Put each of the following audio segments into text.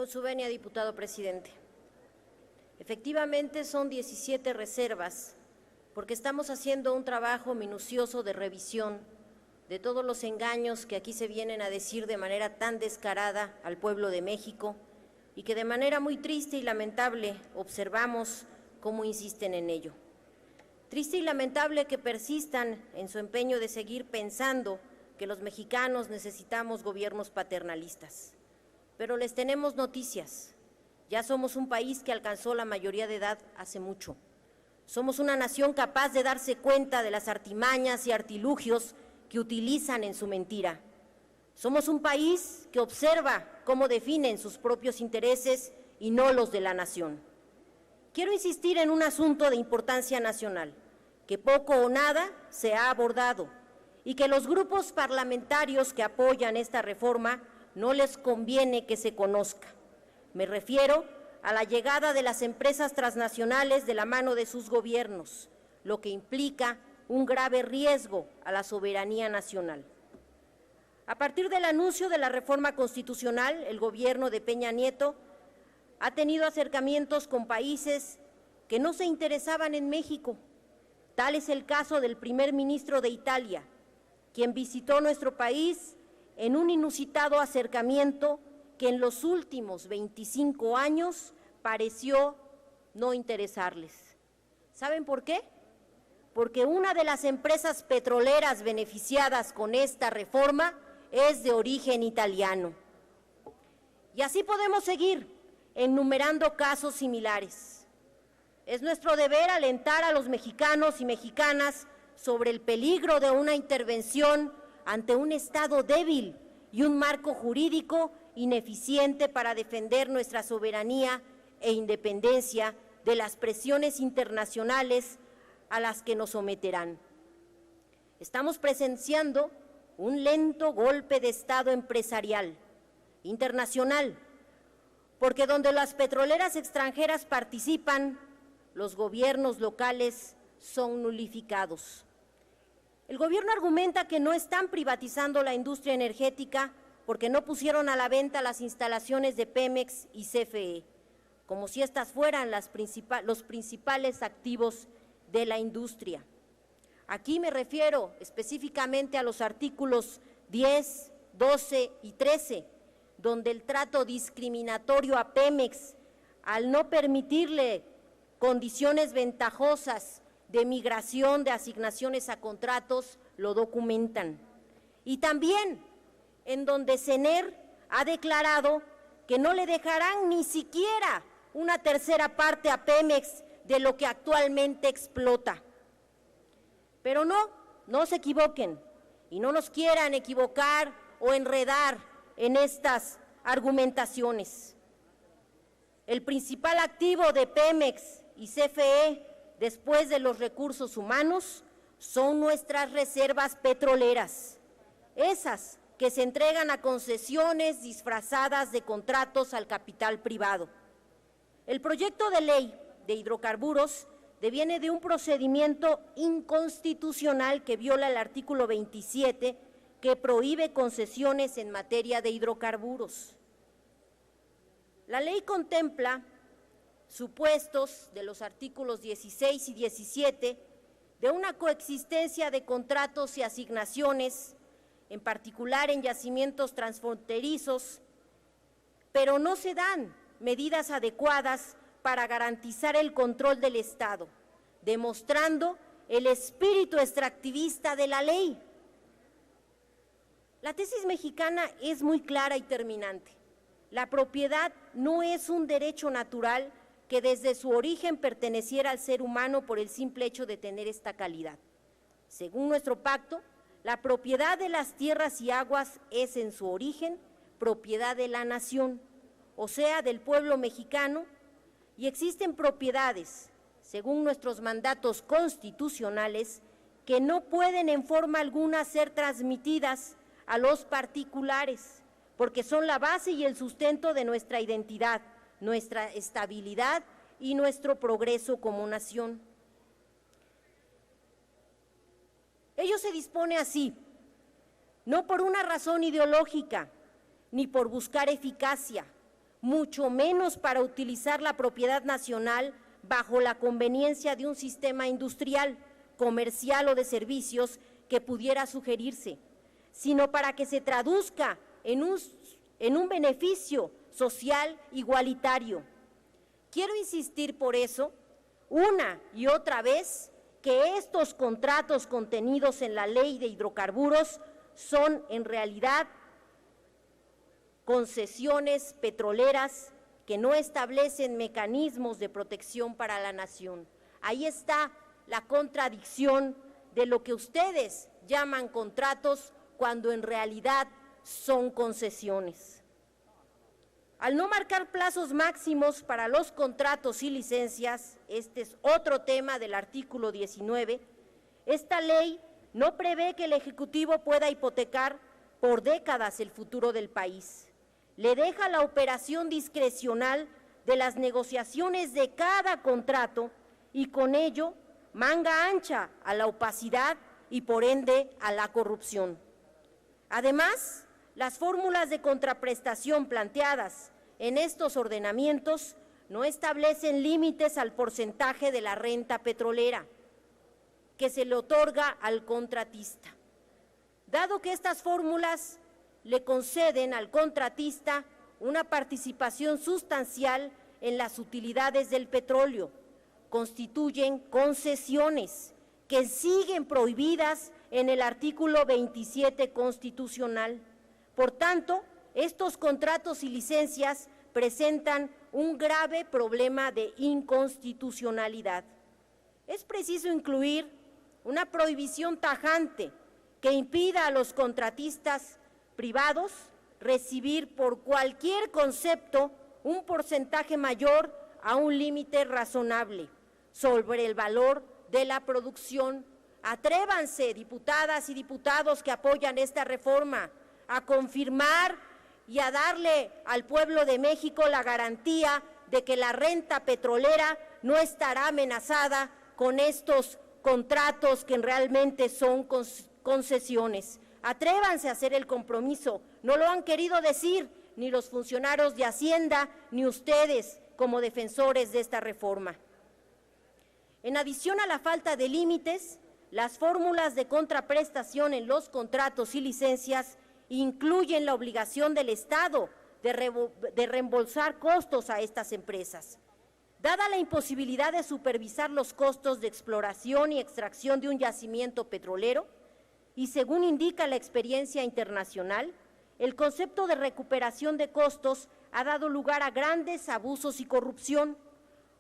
Con su venia, diputado presidente. Efectivamente son 17 reservas, porque estamos haciendo un trabajo minucioso de revisión de todos los engaños que aquí se vienen a decir de manera tan descarada al pueblo de México y que de manera muy triste y lamentable observamos cómo insisten en ello. Triste y lamentable que persistan en su empeño de seguir pensando que los mexicanos necesitamos gobiernos paternalistas. Pero les tenemos noticias. Ya somos un país que alcanzó la mayoría de edad hace mucho. Somos una nación capaz de darse cuenta de las artimañas y artilugios que utilizan en su mentira. Somos un país que observa cómo definen sus propios intereses y no los de la nación. Quiero insistir en un asunto de importancia nacional, que poco o nada se ha abordado y que los grupos parlamentarios que apoyan esta reforma no les conviene que se conozca. Me refiero a la llegada de las empresas transnacionales de la mano de sus gobiernos, lo que implica un grave riesgo a la soberanía nacional. A partir del anuncio de la reforma constitucional, el gobierno de Peña Nieto ha tenido acercamientos con países que no se interesaban en México. Tal es el caso del primer ministro de Italia, quien visitó nuestro país en un inusitado acercamiento que en los últimos 25 años pareció no interesarles. ¿Saben por qué? Porque una de las empresas petroleras beneficiadas con esta reforma es de origen italiano. Y así podemos seguir enumerando casos similares. Es nuestro deber alentar a los mexicanos y mexicanas sobre el peligro de una intervención ante un Estado débil y un marco jurídico ineficiente para defender nuestra soberanía e independencia de las presiones internacionales a las que nos someterán. Estamos presenciando un lento golpe de Estado empresarial, internacional, porque donde las petroleras extranjeras participan, los gobiernos locales son nulificados. El gobierno argumenta que no están privatizando la industria energética porque no pusieron a la venta las instalaciones de Pemex y CFE, como si estas fueran los principales activos de la industria. Aquí me refiero específicamente a los artículos 10, 12 y 13, donde el trato discriminatorio a Pemex, al no permitirle condiciones ventajosas de migración de asignaciones a contratos, lo documentan. Y también en donde CENER ha declarado que no le dejarán ni siquiera una tercera parte a Pemex de lo que actualmente explota. Pero no se equivoquen y no nos quieran equivocar o enredar en estas argumentaciones. El principal activo de Pemex y CFE, después de los recursos humanos, son nuestras reservas petroleras, esas que se entregan a concesiones disfrazadas de contratos al capital privado. El proyecto de ley de hidrocarburos deviene de un procedimiento inconstitucional que viola el artículo 27, que prohíbe concesiones en materia de hidrocarburos. La ley contempla supuestos de los artículos 16 y 17 de una coexistencia de contratos y asignaciones, en particular en yacimientos transfronterizos, pero no se dan medidas adecuadas para garantizar el control del Estado, demostrando el espíritu extractivista de la ley. La tesis mexicana es muy clara y terminante. La propiedad no es un derecho natural que desde su origen perteneciera al ser humano por el simple hecho de tener esta calidad. Según nuestro pacto, la propiedad de las tierras y aguas es en su origen propiedad de la nación, o sea, del pueblo mexicano, y existen propiedades, según nuestros mandatos constitucionales, que no pueden en forma alguna ser transmitidas a los particulares, porque son la base y el sustento de nuestra identidad, nuestra estabilidad y nuestro progreso como nación. Ello se dispone así, no por una razón ideológica, ni por buscar eficacia, mucho menos para utilizar la propiedad nacional bajo la conveniencia de un sistema industrial, comercial o de servicios que pudiera sugerirse, sino para que se traduzca en un beneficio social igualitario. Quiero insistir por eso, una y otra vez, que estos contratos contenidos en la Ley de Hidrocarburos son en realidad concesiones petroleras que no establecen mecanismos de protección para la nación. Ahí está la contradicción de lo que ustedes llaman contratos cuando en realidad son concesiones. Al no marcar plazos máximos para los contratos y licencias, este es otro tema del artículo 19, esta ley no prevé que el Ejecutivo pueda hipotecar por décadas el futuro del país. Le deja la operación discrecional de las negociaciones de cada contrato y con ello manga ancha a la opacidad y por ende a la corrupción. Además, las fórmulas de contraprestación planteadas en estos ordenamientos no establecen límites al porcentaje de la renta petrolera que se le otorga al contratista. Dado que estas fórmulas le conceden al contratista una participación sustancial en las utilidades del petróleo, constituyen concesiones que siguen prohibidas en el artículo 27 constitucional. Por tanto, estos contratos y licencias presentan un grave problema de inconstitucionalidad. Es preciso incluir una prohibición tajante que impida a los contratistas privados recibir por cualquier concepto un porcentaje mayor a un límite razonable sobre el valor de la producción. Atrévanse, diputadas y diputados que apoyan esta reforma, a confirmar y a darle al pueblo de México la garantía de que la renta petrolera no estará amenazada con estos contratos que realmente son concesiones. Atrévanse a hacer el compromiso, no lo han querido decir ni los funcionarios de Hacienda ni ustedes como defensores de esta reforma. En adición a la falta de límites, las fórmulas de contraprestación en los contratos y licencias incluyen la obligación del Estado de reembolsar costos a estas empresas. Dada la imposibilidad de supervisar los costos de exploración y extracción de un yacimiento petrolero, y según indica la experiencia internacional, el concepto de recuperación de costos ha dado lugar a grandes abusos y corrupción,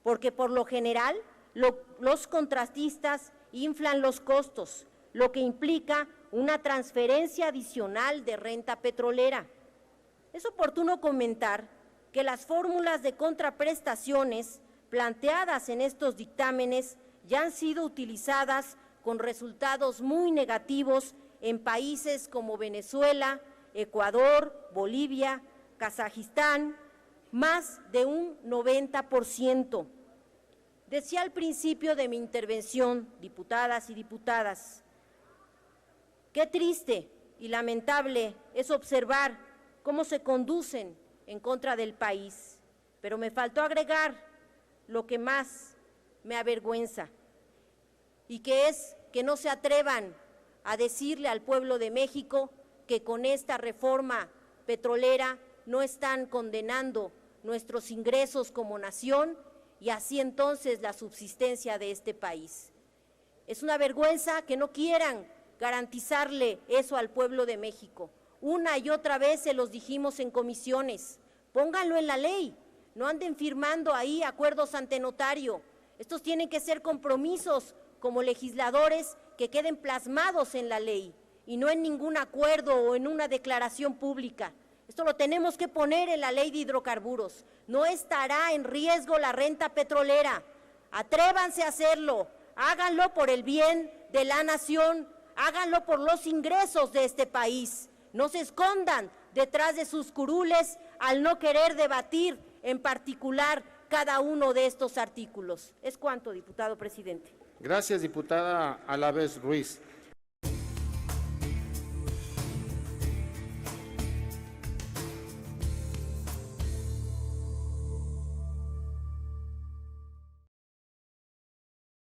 porque por lo general los contratistas inflan los costos, lo que implica una transferencia adicional de renta petrolera. Es oportuno comentar que las fórmulas de contraprestaciones planteadas en estos dictámenes ya han sido utilizadas con resultados muy negativos en países como Venezuela, Ecuador, Bolivia, Kazajistán, más de un 90%. Decía al principio de mi intervención, diputadas y diputadas, qué triste y lamentable es observar cómo se conducen en contra del país, pero me faltó agregar lo que más me avergüenza, y que es que no se atrevan a decirle al pueblo de México que con esta reforma petrolera no están condenando nuestros ingresos como nación y así entonces la subsistencia de este país. Es una vergüenza que no quieran garantizarle eso al pueblo de México. Una y otra vez se los dijimos en comisiones, pónganlo en la ley, no anden firmando ahí acuerdos ante notario. Estos tienen que ser compromisos como legisladores que queden plasmados en la ley y no en ningún acuerdo o en una declaración pública. Esto lo tenemos que poner en la ley de hidrocarburos. No estará en riesgo la renta petrolera. Atrévanse a hacerlo, háganlo por el bien de la nación, háganlo por los ingresos de este país. No se escondan detrás de sus curules al no querer debatir en particular cada uno de estos artículos. Es cuanto, diputado presidente. Gracias, diputada Alaves Ruiz.